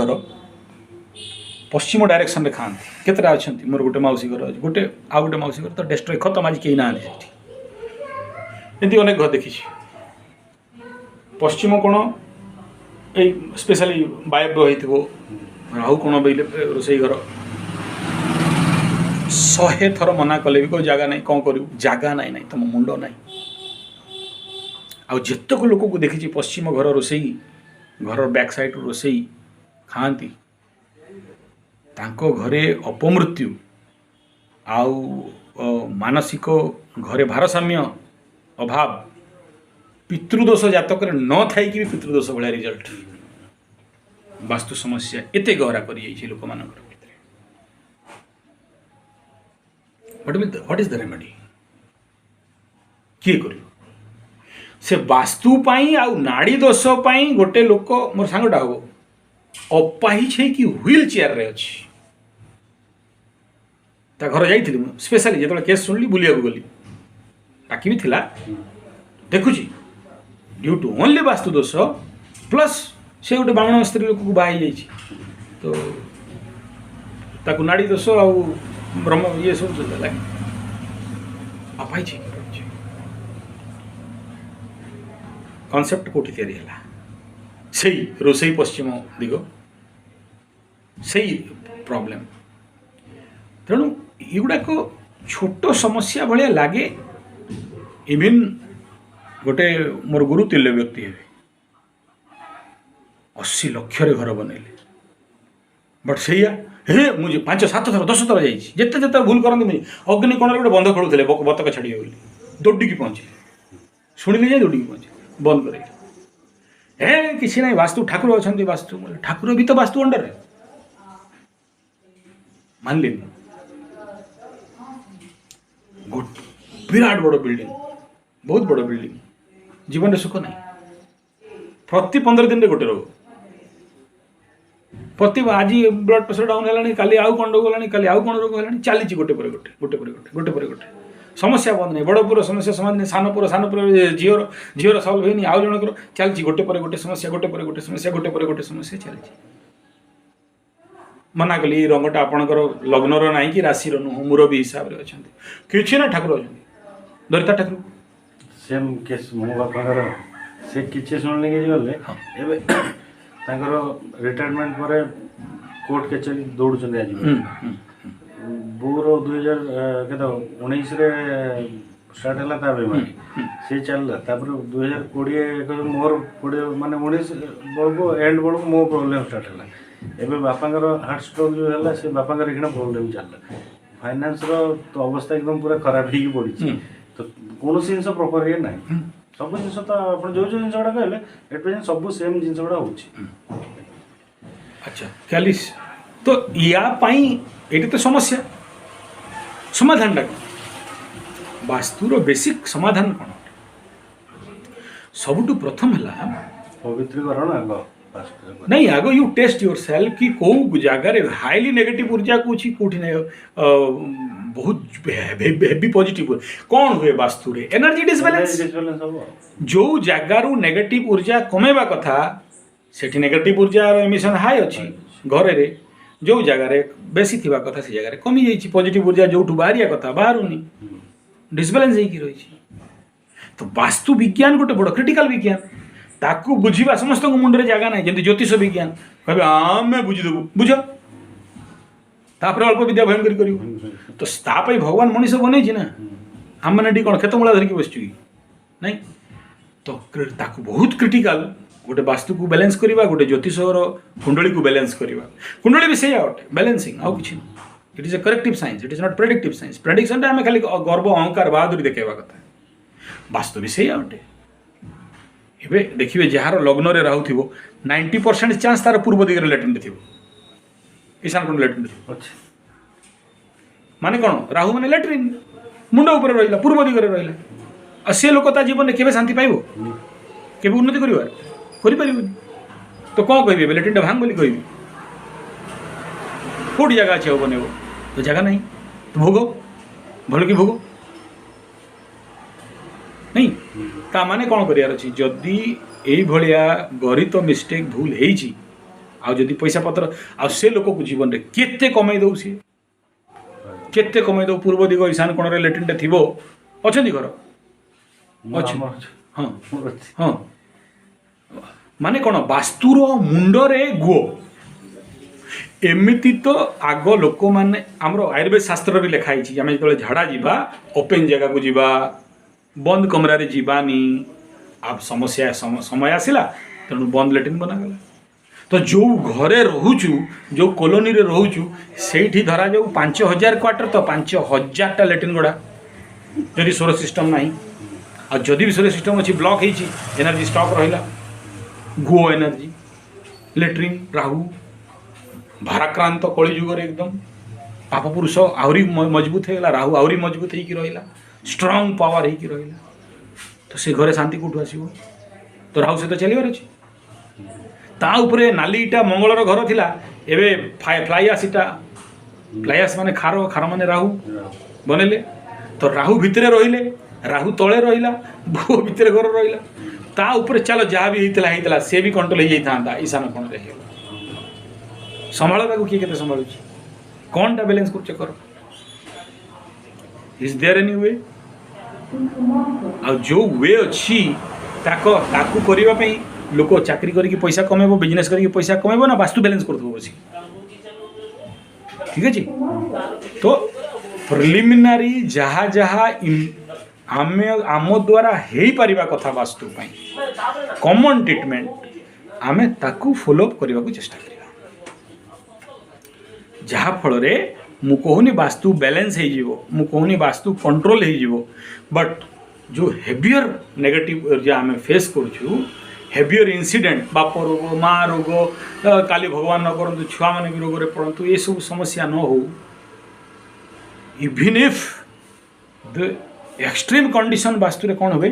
घर पश्चिम डायरेक्शन रे खाती केतटा अच्छा मोर गोटे मौसी घर गोटे आउ गोटे मौसी घर तो डेस्ट्रॉय खत्म आज कहीं ना एमती अनेक घर देखी पश्चिम कोण ये स्पेशली वायव्य होती आउ कोण बोले रोसई घर 100 थर मना कले भी कोई जगह नहीं कौन करू जगह नहीं नहीं तुम मुंड नहीं आउ जितक लोक को देखी पश्चिम घर रोसई घर बैक साइड रोसई खाती तांको घरे अपमृत्यु आउ मानसिक घरे भारसाम्य अभाव पितृदोष जातक न थी भी पितृदोष भाया रिजल्ट वास्तु समस्या एते गहरा कर लोक मान व्हाट इज द रेमेडी किए कर से वास्तु आउ नाड़ी दोष गोटे लोक मोर सांगटा हम अपाही छे कि व्हील चेयर रे अच्छी ता घर जाइली स्पेशली जो केस शुणिली बुलिया गली बाकी भी थिला देखुची ड्यू टू ओनली वास्तु दोष प्लस से गोटे ब्राह्मण स्त्री लोक को बाहर तो ताकू नाड़ी दोष आउ ब्रह्म ये सब चलता अपाई छे कॉन्सेप्ट कोठी तैयारी है से रोसई पश्चिम दिग से प्रॉब्लम तेणु युगुड़ाक छोट समस्या भाया लगे इवन गोटे मोर गुरु तुल्य व्यक्ति है 80 लाख घर बनइले बट से हे मुझे 5-7 थर 10 थर जिते भूल करते मुझे अग्निकोण गोटे बंध खोलुले बतक छाड़ी बोली दौड़ी पहुँचे शुणिले जाए दौड़ी पहुँचे बंद कर किसी ना वास्तु ठाकुर अच्छा वास्तु ठाकुर भी तो वास्तु अंडर है मानली विराट बड़ बिल्डिंग बहुत बड़ बिल्डिंग जीवन में सुख ना प्रति 15 दिन गोटे रोग प्रति आज ब्लड प्रेशर डाउन है काली आउ कौन रोग है काली आउ कौन रोग है चली गोटे पर गोटे गोटे पर गोटे गोटे पर गोटे समस्या बंद नहीं बड़ पुर समस्या समाधान नहीं सान पुर झीर सल्व होनी आउ जनकर चलती गोटे पर गोटे समस्या गोटे पर गोटे समस्या गोटे पर गोटे समस्या चलती मना कली रंगटा आपणकर लग्नर ना कि राशि नुह मुरबी हिसाब से अच्छा किसी ना ठाकुर अच्छा दरिता ठाकुर सेम केस मो बापार से किसी शुणिले कि गले एवं रिटायरमेंट पर कोर्ट कचेरी दौड़ आज बोर 2019 स्टार्ट है बेमारी सी चलला 2020 मोर 20 माने 19 बड़को एंड बड़को मो प्रॉब्लम स्टार्ट है एवं बापांकर हार्ट स्ट्रोक जो है से बापांकर एक प्रॉब्लम चलला फाइनेंस रो तो अवस्था एकदम पूरा खराब ही पड़ी तो कौन जिन प्रॉपर ये ना सब जिन तो आप जो जो जिन गुड़ा कहले एट प्रेजेंट सब सेम जिन गुड़ा हो अच्छा कैलिस तो या ये तो समस्या समाधान वास्तुर बेसिक समाधान कौन सबुठु प्रथम है पवित्रीकरण आग नहीं आग यू टेस्ट योर सेल्फ कि कौ जगार हाईली नेगेटिव ऊर्जा को कौटी नहीं बहुत हेवी पॉजिटिव कौन हुए वास्तु रे एनर्जी डिसबैलेंस जो जगार नेगेटिव ऊर्जा कमेवा कथा सेठी नेगेटिव ऊर्जा एमिशन हाई अच्छी घर रे जो जगार बेसी थिबा कथा से जगार कमी जाइए पॉजिटिव ऊर्जा जो बाहरिया कथा बाहरुनी डिसबैलेंस रही तो वास्तु विज्ञान गोटे बड़ क्रिटिकल विज्ञान ताकू बुझा समस्त मुंडे जगह ना जमी ज्योतिष विज्ञान कहे आम बुझीदेवु बुझ तापर अल्प विद्या भयंकर कर तो भगवान मनीष बन ना आम मैंने कौन खेतमूला धरिकी बसचु कि नहीं तो बहुत क्रिटिकल गोटे वास्तु को बैलेंस करवा गोटे ज्योतिषर कुंडली को बैलेंस करवा कुंडली भी से बैलेंसिंग आउ कि it is a corrective science it is not predictive science prediction आम खाली गर्व अहंकार बहादुरी देखा कथा वास्तु भी से ए देखिए जार लग्न रे राहु थो 90% चांस तार पूर्व दिगरे लैट्रिन थी ईशान कोण लैट्रिन माने कौन राहु माने लैट्रिन मुंड ऊपर रहा पूर्व दिगरे रहा सी लोक जीवन में केवे शांति पाइब केवे उन्नति कर तो कौन कह लैट्रिन भांग बोली कह कौटी जगह अच्छे बन तो जगह नहीं तो भोग भल कि भोग नहीं ता माने कौन करार अच्छी जदि यही गणित मिस्टेक भूल आदि पैसा पत्र से लोक को जीवन में केते कमे दो सी केते कमे दो पूर्व दिग ईशान कोण रे लेट्रिन थी अच्छा घर अच्छे हाँ हाँ माने कौन वास्तुर मुंडरे गुओ एमिति तो आग लोक मैंने आमर आयुर्वेद शास्त्र भी लिखाई आम जो झाड़ा जावा ओपेन जगह को जीवा बंद कमरार जीवानी आप समस्या समय आसला तेणु बंद लेट्रिन बनागला तो जो घरे रोचु जो कॉलोनी रे रोचु से धरा जाऊ 5000 क्वार्टर तो 5000 टा लेट्रिन गुड़ा जदि सोलर सिस्टम ना आ जदि भी सोलर सिस्टम अच्छी ब्लॉक होती एनर्जी स्टॉक रहा गो एनर्जी लेट्रिन राहु भाराक्रांत कली जुगर एकदम पाप पुरुष आहरी मजबूत होगा राहु आहरी मजबूत हो रहा स्ट्रंग पावर हो रहा तो से घरे शांति कौटू आसो तो राहु सहित चलिबार अच्छे ता उपरे नालीटा मंगलर घर थिला एबे फ्लाइआस इटा फ्लाइआस माने खार खार माने राहु बनेले तो राहु भितरे रहिले राहु तले रहिला भू भितरे घर रहिला ता ऊपर चलो जहाँ भी होता से भी कंट्रोल हो जाता ईशान कोण रे संभाल किए के संभालु कौन टा बैलेंस कर इज देयर एनी वे आ जो वे अच्छी ताकू करबा पई लोक चाकरी करके पैसा कमेबो बिजनेस करके पैसा कमेबो ना वास्तु बैलेंस करथबो बसी ठीक अछि तो प्रिलिमिनारी जहाँ जहाँ आम द्वारा हो पारिबा कथा वास्तु पई कॉमन ट्रीटमेंट आमे ताकू फॉलोअप करने को चेष्टा करिया जहाँ फल रे मु कहूनी वास्तु बैलेंस हो मु कहूनी वास्तु कंट्रोल हो बट जो हेवियर नेगेटिव जो आम फेस करूँ हेवियर इनसीडेंट बाप रोग माँ रोग काली भगवान न करूँ छुआ मैंने भी रोग पड़तु ये सब समस्या न हो even if the extreme condition vastu कौन हुए